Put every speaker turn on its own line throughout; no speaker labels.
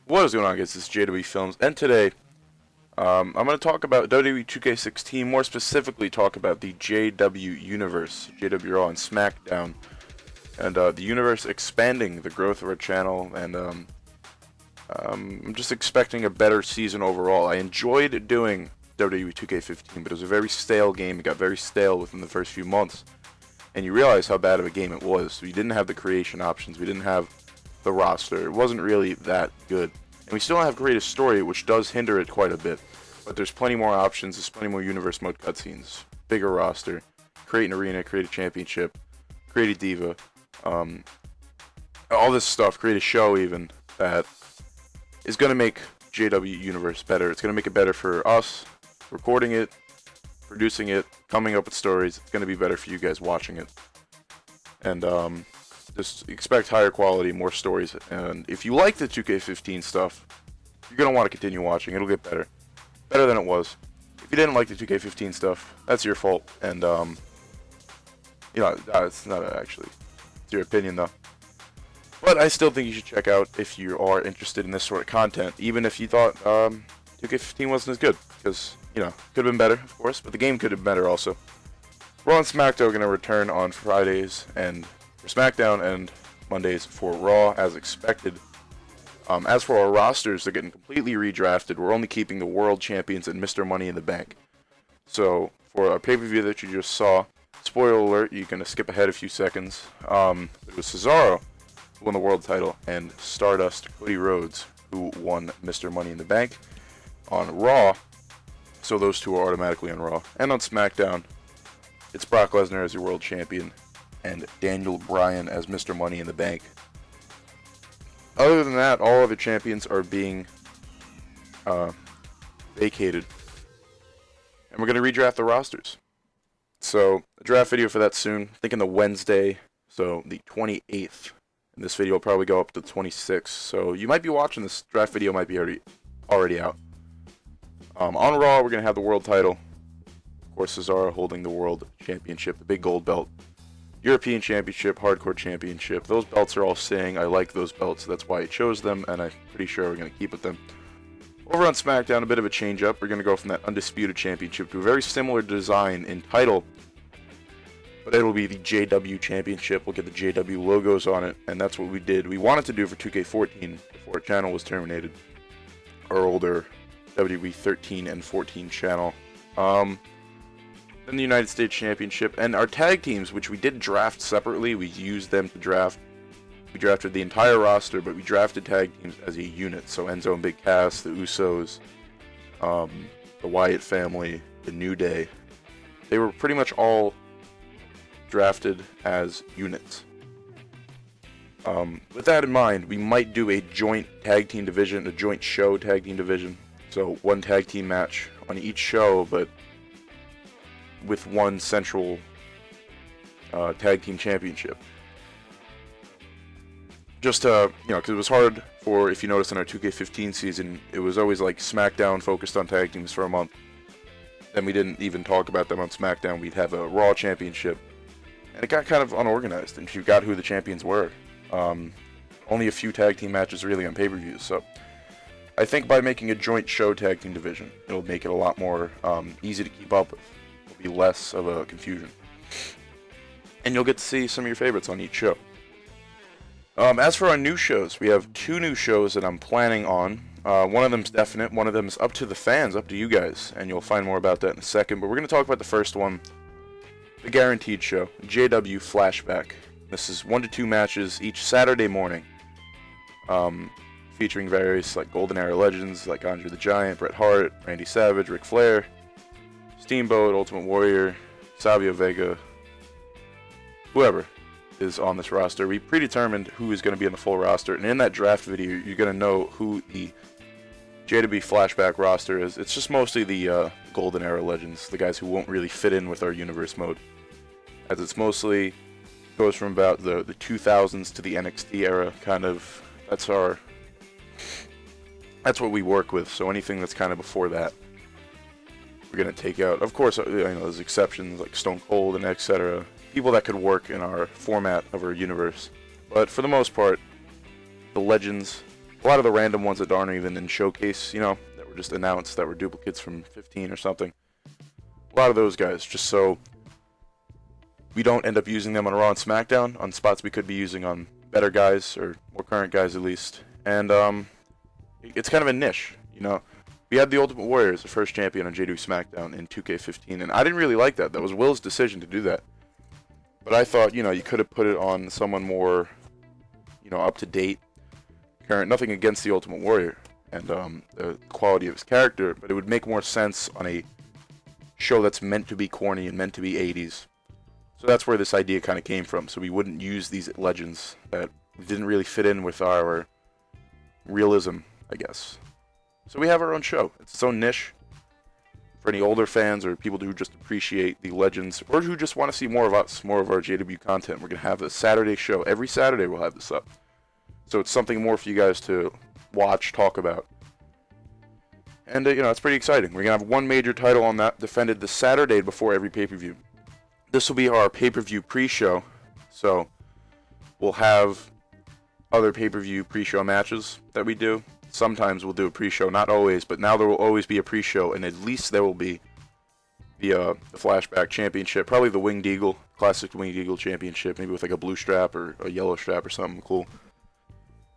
What is going on, guys? This is JW Films, and today I'm going to talk about Wwe 2K16, more specifically talk about the JW Universe, JW Raw and SmackDown, and the universe expanding, the growth of our channel, and I'm just expecting a better season overall. I enjoyed doing Wwe 2K15, but it was a very stale game. It got very stale within the first few months, and you realize how bad of a game it was. We didn't have the creation options. We didn't have the roster. It wasn't really that good. And we still don't have great story, which does hinder it quite a bit. But there's plenty more options, there's plenty more universe mode cutscenes, bigger roster, create an arena, create a championship, create a diva, all this stuff, create a show even, that is going to make JW Universe better. It's going to make it better for us, recording it, producing it, coming up with stories. It's going to be better for you guys watching it. And, just expect higher quality, more stories, and if you like the 2K15 stuff, you're going to want to continue watching. It'll get better. Better than it was. If you didn't like the 2K15 stuff, that's your fault, and, you know, it's not actually. It's your opinion, though. But I still think you should check out if you are interested in this sort of content, even if you thought 2K15 wasn't as good, because, you know, could have been better, of course, but the game could have been better also. Raw and SmackDown are going to return on Fridays, and SmackDown, and Mondays for Raw, as expected. As for our rosters, they're getting completely redrafted. We're only keeping the World Champions and Mr. Money in the Bank. So, for our pay-per-view that you just saw, spoiler alert, you're going to skip ahead a few seconds. It was Cesaro who won the world title, and Stardust Cody Rhodes who won Mr. Money in the Bank on Raw. So those two are automatically on Raw. And on SmackDown, it's Brock Lesnar as your World Champion, and Daniel Bryan as Mr. Money in the Bank. Other than that, all other champions are being vacated. And we're going to redraft the rosters. So, a draft video for that soon. I think on the Wednesday, so the 28th. And this video will probably go up to the 26th. So, you might be watching this draft video, might be already out. On Raw, we're going to have the world title. Of course, Cesaro holding the world championship, the big gold belt. European Championship, Hardcore Championship. Those belts are all saying I like those belts, so that's why I chose them, and I'm pretty sure we're going to keep with them. Over on SmackDown, a bit of a change up. We're going to go from that Undisputed Championship to a very similar design in title, but it'll be the JW Championship. We'll get the JW logos on it, and that's what we did. We wanted to do for 2K14 before our channel was terminated. Our older WWE 13 and 14 channel. Then the United States Championship, and our tag teams, which we did draft separately. We used them to draft. We drafted the entire roster, but we drafted tag teams as a unit. So Enzo and Big Cass, the Usos, the Wyatt family, the New Day. They were pretty much all drafted as units. With that in mind, we might do a joint tag team division, a joint show tag team division. So one tag team match on each show, but with one central tag team championship. Just you know, because it was hard for, if you notice in our 2K15 season, it was always like SmackDown focused on tag teams for a month. Then we didn't even talk about them on SmackDown. We'd have a Raw championship, and it got kind of unorganized, and you got who the champions were. Only a few tag team matches really on pay-per-views, so I think by making a joint show tag team division, it'll make it a lot more easy to keep up with. Be less of a confusion, and you'll get to see some of your favorites on each show. As for our new shows, we have two new shows that I'm planning on. One of them's definite, one of them is up to the fans, up to you guys, and you'll find more about that in a second. But we're going to talk about the first one, the guaranteed show, JW Flashback. This is 1 to 2 matches each Saturday morning, featuring various like Golden Era legends like Andre the Giant, Bret Hart, Randy Savage, Ric Flair, Steamboat, Ultimate Warrior, Savio Vega, whoever is on this roster. We predetermined who is going to be in the full roster, and in that draft video, you're going to know who the JW Flashback roster is. It's just mostly the Golden Era legends, the guys who won't really fit in with our universe mode, as it's mostly goes from about the 2000s to the NXT era, kind of. That's what we work with. So anything that's kind of before that, we're going to take out. Of course, you know, there's exceptions like Stone Cold and etc. People that could work in our format of our universe. But for the most part, the legends A lot of the random ones that aren't even in Showcase, you know, that were just announced that were duplicates from 15 or something. A lot of those guys, just so we don't end up using them on Raw and SmackDown, on spots we could be using on better guys, or more current guys at least. And it's kind of a niche, you know. We had the Ultimate Warrior as the first champion on JW SmackDown in 2K15, and I didn't really like that. That was Will's decision to do that. But I thought, you know, you could have put it on someone more, you know, up to date, current. Nothing against the Ultimate Warrior and the quality of his character, but it would make more sense on a show that's meant to be corny and meant to be 80s. So that's where this idea kind of came from. So we wouldn't use these legends that didn't really fit in with our realism, I guess. So we have our own show. It's its own niche for any older fans or people who just appreciate the legends or who just want to see more of us, more of our JW content. We're going to have a Saturday show. Every Saturday we'll have this up. So it's something more for you guys to watch, talk about. And, you know, it's pretty exciting. We're going to have one major title on that defended the Saturday before every pay-per-view. This will be our pay-per-view pre-show. So we'll have other pay-per-view pre-show matches that we do. Sometimes we'll do a pre-show, not always, but now there will always be a pre-show, and at least there will be the Flashback Championship, probably the Winged Eagle, classic Winged Eagle Championship, maybe with like a blue strap or a yellow strap or something cool.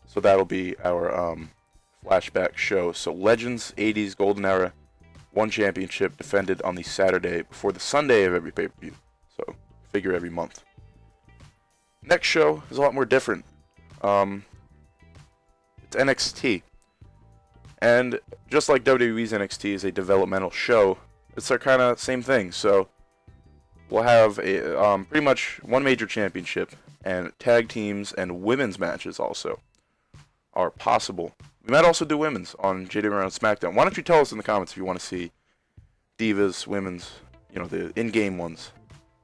So that'll be our Flashback show. So Legends 80s Golden Era, one championship defended on the Saturday before the Sunday of every pay-per-view. So figure every month. Next show is a lot more different. It's NXT. And just like WWE's NXT is a developmental show, it's our kind of same thing. So we'll have a, pretty much one major championship, and tag teams and women's matches also are possible. We might also do women's on JW Around SmackDown. Why don't you tell us in the comments if you want to see Divas, women's, you know, the in-game ones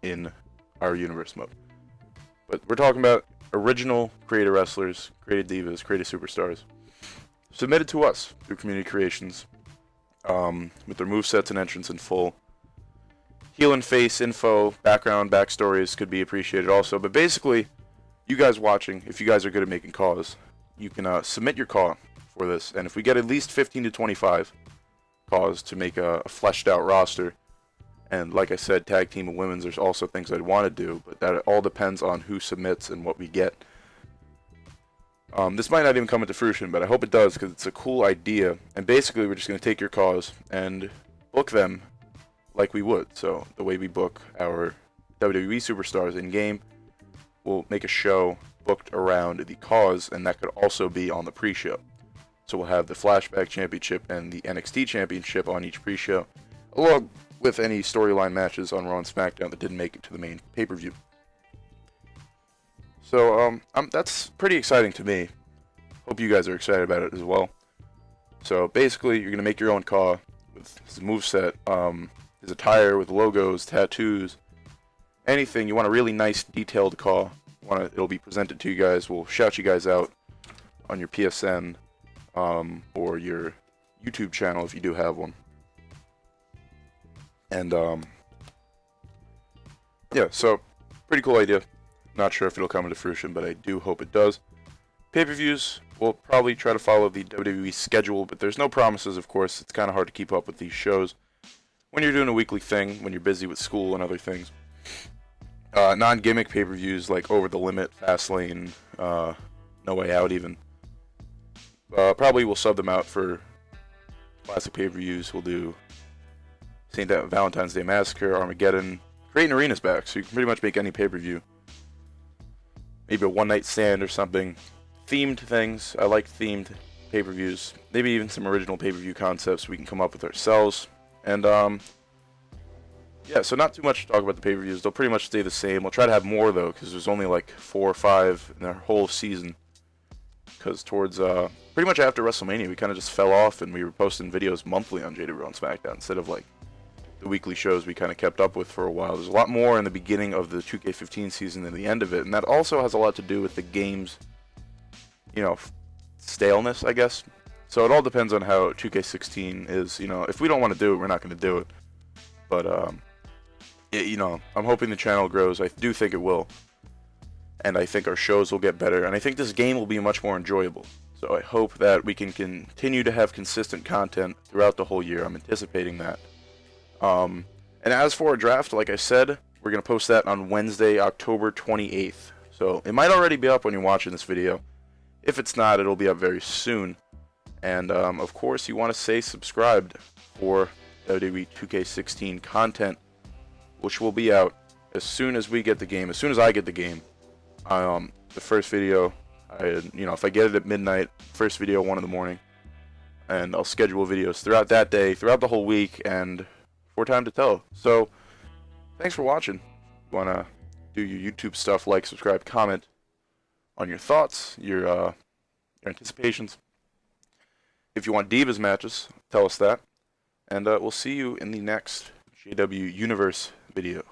in our universe mode. But we're talking about original creator wrestlers, created divas, created superstars, submitted to us through community creations, with their movesets and entrance in full. Heel and face info, background, backstories could be appreciated also. But basically, you guys watching, if you guys are good at making calls, you can submit your call for this. And if we get at least 15 to 25 calls to make a fleshed out roster, and like I said, tag team and women's, there's also things I'd want to do, but that all depends on who submits and what we get. This might not even come into fruition, but I hope it does because it's a cool idea. And basically, we're just going to take your calls and book them like we would. So the way we book our WWE superstars in-game, we'll make a show booked around the cause, and that could also be on the pre-show. So we'll have the Flashback Championship and the NXT Championship on each pre-show, along with any storyline matches on Raw and SmackDown that didn't make it to the main pay-per-view. So that's pretty exciting to me. Hope you guys are excited about it as well. So basically, you're going to make your own Kaw with his moveset, his attire with logos, tattoos, anything. You want a really nice, detailed Kaw. It'll be presented to you guys. We'll shout you guys out on your PSN or your YouTube channel if you do have one. And yeah, so pretty cool idea. Not sure if it'll come into fruition, but I do hope it does. Pay-per-views, we'll probably try to follow the WWE schedule, but there's no promises, of course. It's kind of hard to keep up with these shows when you're doing a weekly thing, when you're busy with school and other things. Non-gimmick pay-per-views like Over the Limit, Fastlane, No Way Out even. Probably we'll sub them out for classic pay-per-views. We'll do St. Valentine's Day Massacre, Armageddon. Creating Arena's back, so you can pretty much make any pay-per-view. Maybe a one-night stand or something. Themed things. I like themed pay-per-views. Maybe even some original pay-per-view concepts we can come up with ourselves. And, yeah, so not too much to talk about the pay-per-views. They'll pretty much stay the same. We'll try to have more, though, because there's only like 4 or 5 in our whole season. Because towards, pretty much after WrestleMania, we kind of just fell off, and we were posting videos monthly on JW on SmackDown instead of, like, the weekly shows we kind of kept up with for a while. There's a lot more in the beginning of the 2K15 season than the end of it, and that also has a lot to do with the game's, you know, staleness, I guess. So it all depends on how 2K16 is. You know, if we don't want to do it, we're not going to do it. But, you know, I'm hoping the channel grows. I do think it will. And I think our shows will get better. And I think this game will be much more enjoyable. So I hope that we can continue to have consistent content throughout the whole year. I'm anticipating that. And as for a draft, like I said, we're going to post that on Wednesday, October 28th. So it might already be up when you're watching this video. If it's not, it'll be up very soon. And of course, you want to stay subscribed for Wwe 2K16 content, which will be out as soon as we get the game. As soon as I get the game, the first video, if I get it at midnight, first video 1 in the morning, and I'll schedule videos throughout that day, throughout the whole week, and for time to tell. So, thanks for watching. If you wanna do your YouTube stuff, like, subscribe, comment on your thoughts, your anticipations. If you want Divas matches, tell us that. And we'll see you in the next JW Universe video.